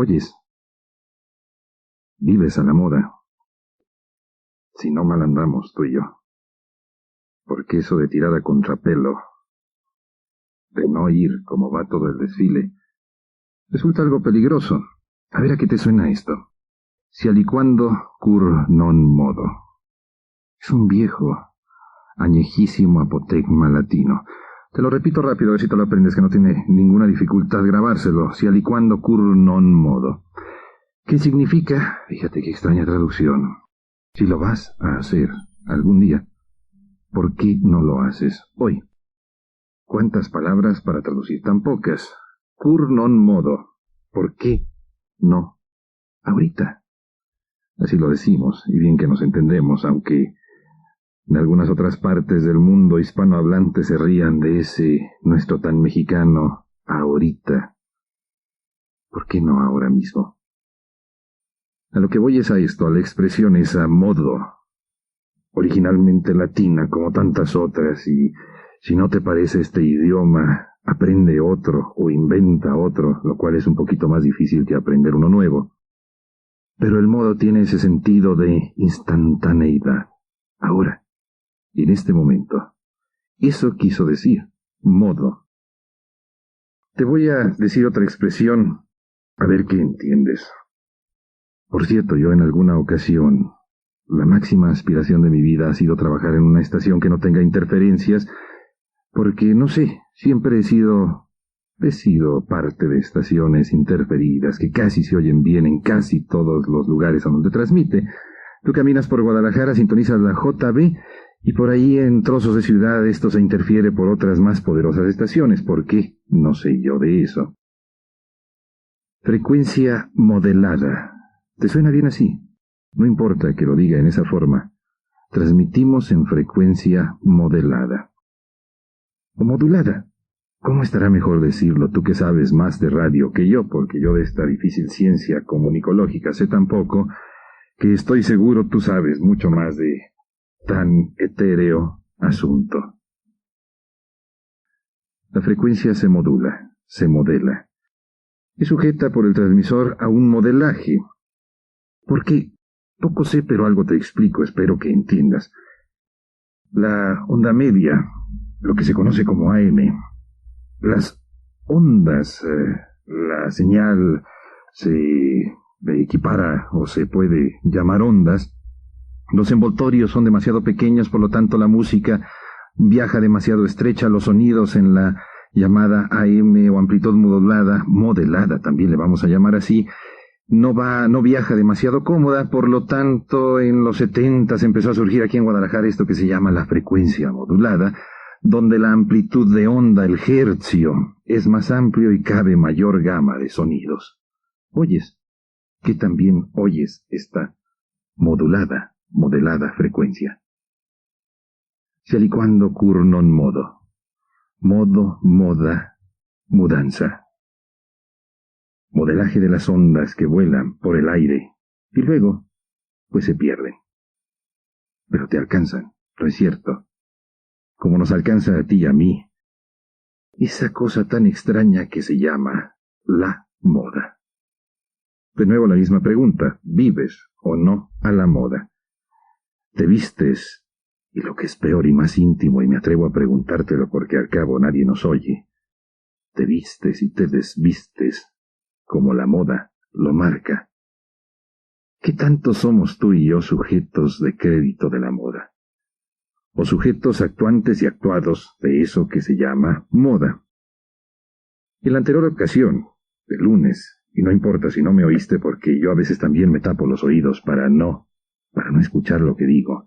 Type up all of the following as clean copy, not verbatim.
Oyes, vives a la moda. Si no mal andamos tú y yo. Porque eso de tirar a contrapelo, de no ir como va todo el desfile, resulta algo peligroso. A ver a qué te suena esto. Si aliquando cur non modo. Es un viejo, añejísimo apotegma latino. Te lo repito rápido, a ver si te lo aprendes, que no tiene ninguna dificultad grabárselo. Si aliquando cur non modo. ¿Qué significa? Fíjate qué extraña traducción. Si lo vas a hacer algún día, ¿por qué no lo haces hoy? ¿Cuántas palabras para traducir tan pocas? Cur non modo. ¿Por qué no ahorita? Así lo decimos, y bien que nos entendemos, aunque en algunas otras partes del mundo hispanohablante se rían de ese nuestro tan mexicano ahorita. ¿Por qué no ahora mismo? A lo que voy es a esto, a la expresión esa modo, originalmente latina como tantas otras, y si no te parece este idioma, aprende otro o inventa otro, lo cual es un poquito más difícil que aprender uno nuevo. Pero el modo tiene ese sentido de instantaneidad, ahora, y en este momento. Eso quiso decir, modo. Te voy a decir otra expresión, a ver qué entiendes. Por cierto, yo en alguna ocasión, la máxima aspiración de mi vida ha sido trabajar en una estación que no tenga interferencias, porque, no sé, siempre he sido parte de estaciones interferidas que casi se oyen bien en casi todos los lugares a donde transmite. Tú caminas por Guadalajara, sintonizas la JB, y por ahí en trozos de ciudad esto se interfiere por otras más poderosas estaciones. ¿Por qué? No sé yo de eso. Frecuencia modelada. ¿Te suena bien así? No importa que lo diga en esa forma. Transmitimos en frecuencia modelada. O modulada. ¿Cómo estará mejor decirlo, tú que sabes más de radio que yo? Porque yo de esta difícil ciencia comunicológica sé tan poco, que estoy seguro tú sabes mucho más de tan etéreo asunto. La frecuencia se modula, se modela. Es sujeta por el transmisor a un modelaje. Porque, poco sé, pero algo te explico, espero que entiendas. La onda media, lo que se conoce como AM, las ondas, la señal se equipara o se puede llamar ondas. Los envoltorios son demasiado pequeños, por lo tanto la música viaja demasiado estrecha. Los sonidos en la llamada AM o amplitud modelada también le vamos a llamar así, no viaja demasiado cómoda. Por lo tanto, en los 70s empezó a surgir aquí en Guadalajara esto que se llama la frecuencia modulada, donde la amplitud de onda, el hercio, es más amplio y cabe mayor gama de sonidos. ¿Oyes? Que también oyes esta modelada frecuencia. Si aliquando cur non modo. Modo, moda, mudanza. Modelaje de las ondas que vuelan por el aire y luego, pues se pierden. Pero te alcanzan, ¿no es cierto? Como nos alcanza a ti y a mí, esa cosa tan extraña que se llama la moda. De nuevo la misma pregunta, ¿vives o no a la moda? ¿Te vistes? Y lo que es peor y más íntimo, y me atrevo a preguntártelo porque al cabo nadie nos oye, ¿te vistes y te desvistes como la moda lo marca? ¿Qué tanto somos tú y yo sujetos de crédito de la moda? O sujetos actuantes y actuados de eso que se llama moda. En la anterior ocasión, el lunes, y no importa si no me oíste porque yo a veces también me tapo los oídos para no escuchar lo que digo.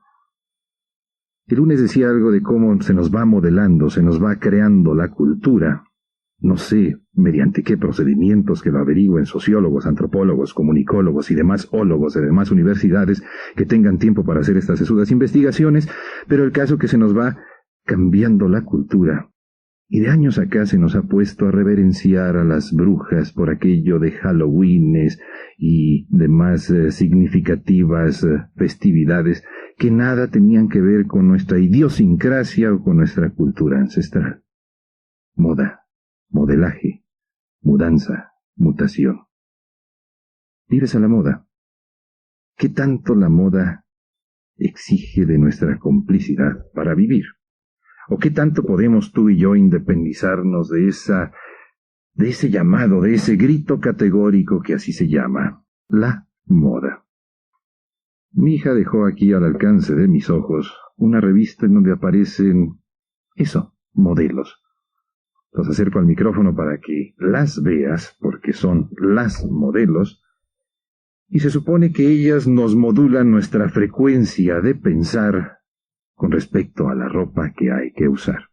El lunes decía algo de cómo se nos va modelando, se nos va creando la cultura. No sé mediante qué procedimientos que lo averigüen sociólogos, antropólogos, comunicólogos y demás ólogos de demás universidades que tengan tiempo para hacer estas sesudas investigaciones, pero el caso que se nos va cambiando la cultura. Y de años acá se nos ha puesto a reverenciar a las brujas por aquello de Halloweenes y demás significativas festividades que nada tenían que ver con nuestra idiosincrasia o con nuestra cultura ancestral. Moda, modelaje, mudanza, mutación. Vives a la moda. ¿Qué tanto la moda exige de nuestra complicidad para vivir? ¿O qué tanto podemos tú y yo independizarnos de ese llamado, de ese grito categórico que así se llama, la moda? Mi hija dejó aquí al alcance de mis ojos una revista en donde aparecen, modelos. Los acerco al micrófono para que las veas, porque son las modelos, y se supone que ellas nos modulan nuestra frecuencia de pensar con respecto a la ropa que hay que usar.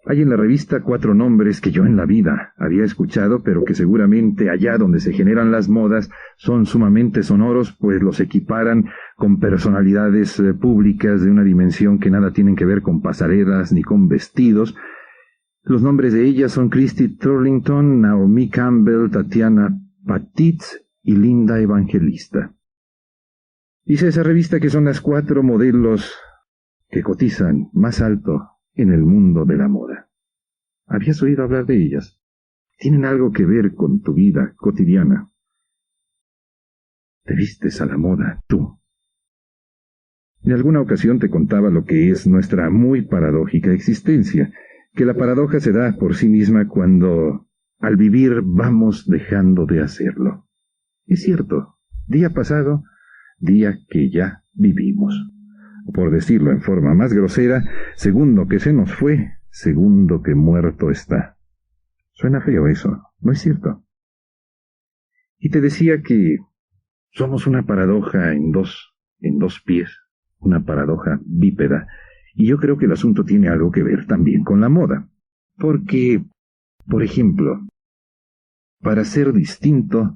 Hay en la revista 4 nombres que yo en la vida había escuchado, pero que seguramente allá donde se generan las modas son sumamente sonoros, pues los equiparan con personalidades públicas de una dimensión que nada tienen que ver con pasarelas ni con vestidos. Los nombres de ellas son Christy Turlington, Naomi Campbell, Tatiana Patitz y Linda Evangelista. Dice esa revista que son las 4 modelos que cotizan más alto en el mundo de la moda. ¿Habías oído hablar de ellas? Tienen algo que ver con tu vida cotidiana. Te vistes a la moda, tú. En alguna ocasión te contaba lo que es nuestra muy paradójica existencia, que la paradoja se da por sí misma cuando, al vivir, vamos dejando de hacerlo. Es cierto, día pasado, día que ya vivimos. Por decirlo en forma más grosera, segundo que se nos fue, segundo que muerto está. Suena feo eso, ¿no es cierto? Y te decía que somos una paradoja en dos pies, una paradoja bípeda, y yo creo que el asunto tiene algo que ver también con la moda. Porque, por ejemplo, para ser distinto,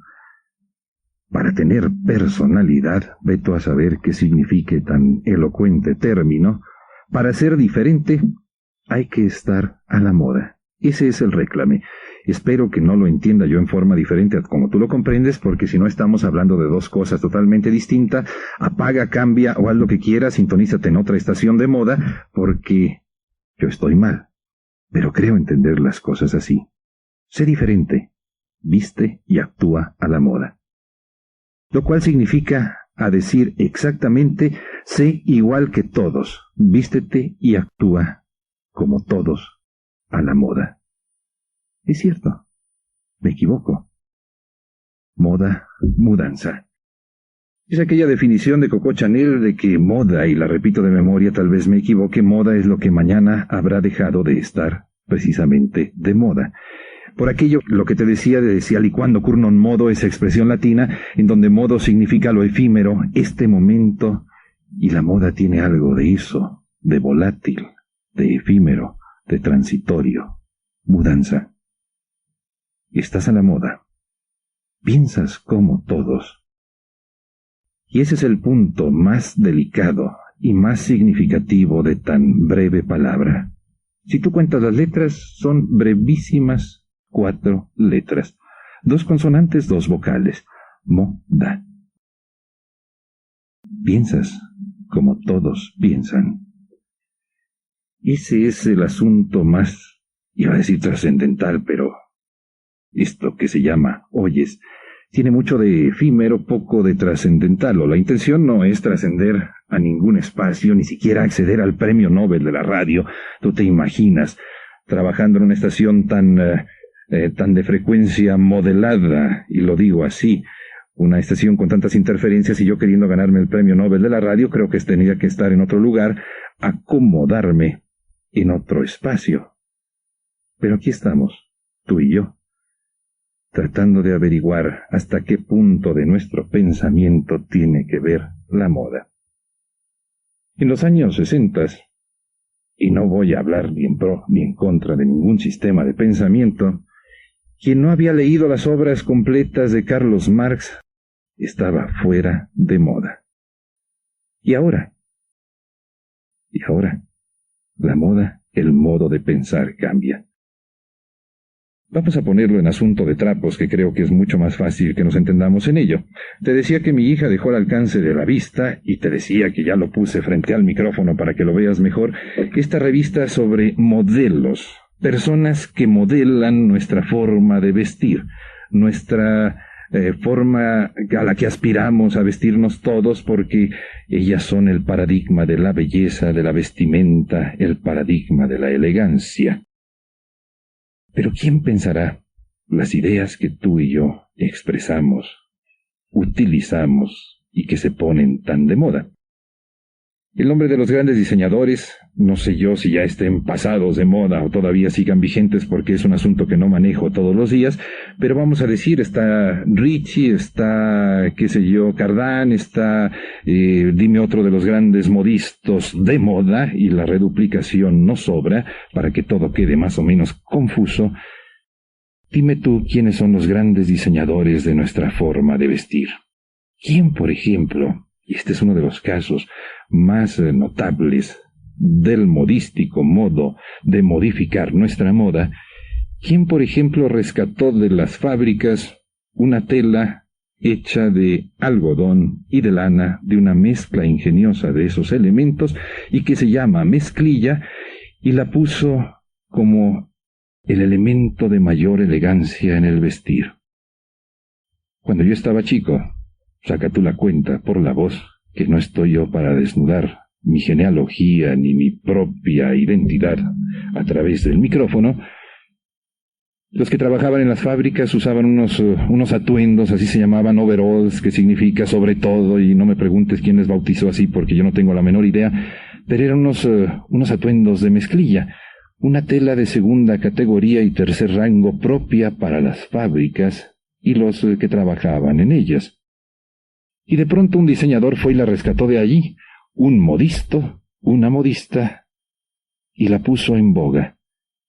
para tener personalidad, ve tú a saber qué signifique tan elocuente término, para ser diferente hay que estar a la moda. Ese es el réclame. Espero que no lo entienda yo en forma diferente a como tú lo comprendes, porque si no estamos hablando de dos cosas totalmente distintas. Apaga, cambia o haz lo que quieras, sintonízate en otra estación de moda, porque yo estoy mal, pero creo entender las cosas así. Sé diferente, viste y actúa a la moda. Lo cual significa, a decir exactamente, sé igual que todos, vístete y actúa como todos a la moda. Es cierto, me equivoco. Moda, mudanza. Es aquella definición de Coco Chanel de que moda, y la repito de memoria, tal vez me equivoque, moda es lo que mañana habrá dejado de estar precisamente de moda. Por aquello, lo que te decía de si aliquando curnum modo, esa expresión latina, en donde modo significa lo efímero, este momento, y la moda tiene algo de eso, de volátil, de efímero, de transitorio, mudanza. Estás a la moda. Piensas como todos. Y ese es el punto más delicado y más significativo de tan breve palabra. Si tú cuentas las letras, son brevísimas 4 letras, 2 consonantes, 2 vocales. Moda. Piensas como todos piensan. Ese es el asunto más, iba a decir trascendental, pero esto que se llama oyes tiene mucho de efímero, poco de trascendental, o la intención no es trascender a ningún espacio, ni siquiera acceder al premio Nobel de la radio. Tú te imaginas trabajando en una estación tan de frecuencia modelada, y lo digo así, una estación con tantas interferencias, y yo queriendo ganarme el premio Nobel de la radio, creo que tendría que estar en otro lugar, acomodarme en otro espacio. Pero aquí estamos, tú y yo, tratando de averiguar hasta qué punto de nuestro pensamiento tiene que ver la moda. En los años 60, y no voy a hablar ni en pro ni en contra de ningún sistema de pensamiento, quien no había leído las obras completas de Carlos Marx estaba fuera de moda. ¿Y ahora? La moda, el modo de pensar cambia. Vamos a ponerlo en asunto de trapos, que creo que es mucho más fácil que nos entendamos en ello. Te decía que mi hija dejó al alcance de la vista, y te decía que ya lo puse frente al micrófono para que lo veas mejor, esta revista sobre modelos, personas que modelan nuestra forma de vestir, nuestra forma a la que aspiramos a vestirnos todos, porque ellas son el paradigma de la belleza, de la vestimenta, el paradigma de la elegancia. Pero ¿quién pensará las ideas que tú y yo expresamos, utilizamos y que se ponen tan de moda? El nombre de los grandes diseñadores, no sé yo si ya estén pasados de moda o todavía sigan vigentes, porque es un asunto que no manejo todos los días, pero vamos a decir, está Richie, está, qué sé yo, Cardán, está, dime otro de los grandes modistas de moda, y la reduplicación no sobra para que todo quede más o menos confuso. Dime tú quiénes son los grandes diseñadores de nuestra forma de vestir. ¿Quién, por ejemplo, y este es uno de los casos más notables del modístico modo de modificar nuestra moda, quién, por ejemplo, rescató de las fábricas una tela hecha de algodón y de lana, de una mezcla ingeniosa de esos elementos, y que se llama mezclilla, y la puso como el elemento de mayor elegancia en el vestir? Cuando yo estaba chico, saca tú la cuenta por la voz, que no estoy yo para desnudar mi genealogía ni mi propia identidad a través del micrófono, los que trabajaban en las fábricas usaban unos atuendos, así se llamaban, overalls, que significa sobre todo, y no me preguntes quién les bautizó así porque yo no tengo la menor idea, pero eran unos atuendos de mezclilla, una tela de segunda categoría y tercer rango propia para las fábricas y los que trabajaban en ellas. Y de pronto un diseñador fue y la rescató de allí, un modisto, una modista, y la puso en boga,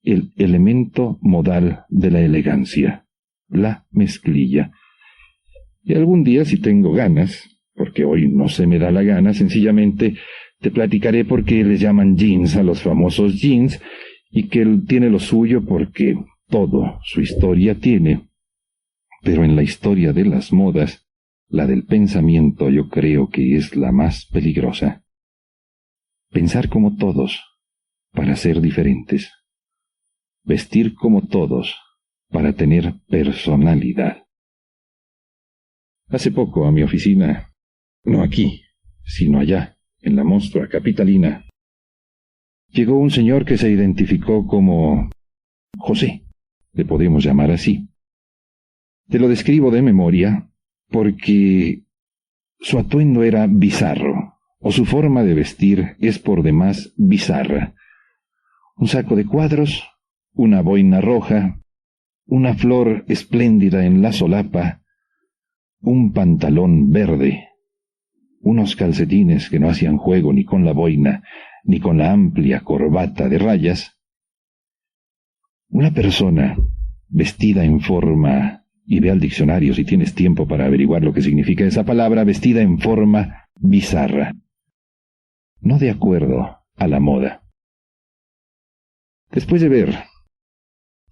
el elemento modal de la elegancia, la mezclilla. Y algún día, si tengo ganas, porque hoy no se me da la gana, sencillamente te platicaré por qué les llaman jeans a los famosos jeans, y que él tiene lo suyo porque todo su historia tiene. Pero en la historia de las modas, la del pensamiento yo creo que es la más peligrosa. Pensar como todos para ser diferentes. Vestir como todos para tener personalidad. Hace poco a mi oficina, no aquí, sino allá, en la monstrua capitalina, llegó un señor que se identificó como José, le podemos llamar así. Te lo describo de memoria, porque su atuendo era bizarro, o su forma de vestir es por demás bizarra. Un saco de cuadros, una boina roja, una flor espléndida en la solapa, un pantalón verde, unos calcetines que no hacían juego ni con la boina, ni con la amplia corbata de rayas. Una persona vestida en forma, y ve al diccionario si tienes tiempo para averiguar lo que significa esa palabra, vestida en forma bizarra, no de acuerdo a la moda. Después de ver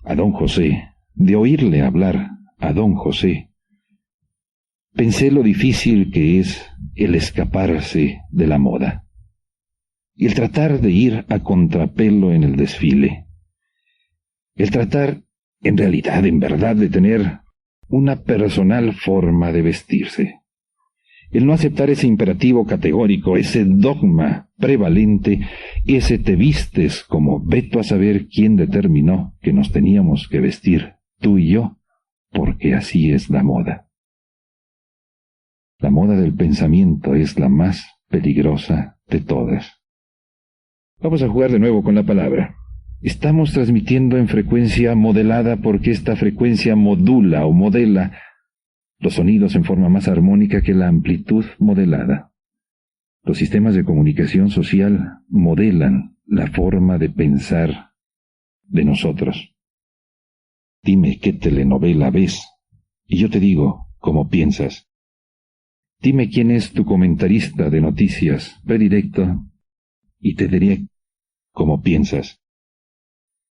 a don José, de oírle hablar a don José, pensé lo difícil que es el escaparse de la moda, y el tratar de ir a contrapelo en el desfile, el tratar, en realidad, en verdad, de tener una personal forma de vestirse. El no aceptar ese imperativo categórico, ese dogma prevalente, ese te vistes como veto a saber quién determinó que nos teníamos que vestir, tú y yo, porque así es la moda. La moda del pensamiento es la más peligrosa de todas. Vamos a jugar de nuevo con la palabra. Estamos transmitiendo en frecuencia modelada porque esta frecuencia modula o modela los sonidos en forma más armónica que la amplitud modelada. Los sistemas de comunicación social modelan la forma de pensar de nosotros. Dime qué telenovela ves, y yo te digo cómo piensas. Dime quién es tu comentarista de noticias predilecto, y te diré cómo piensas.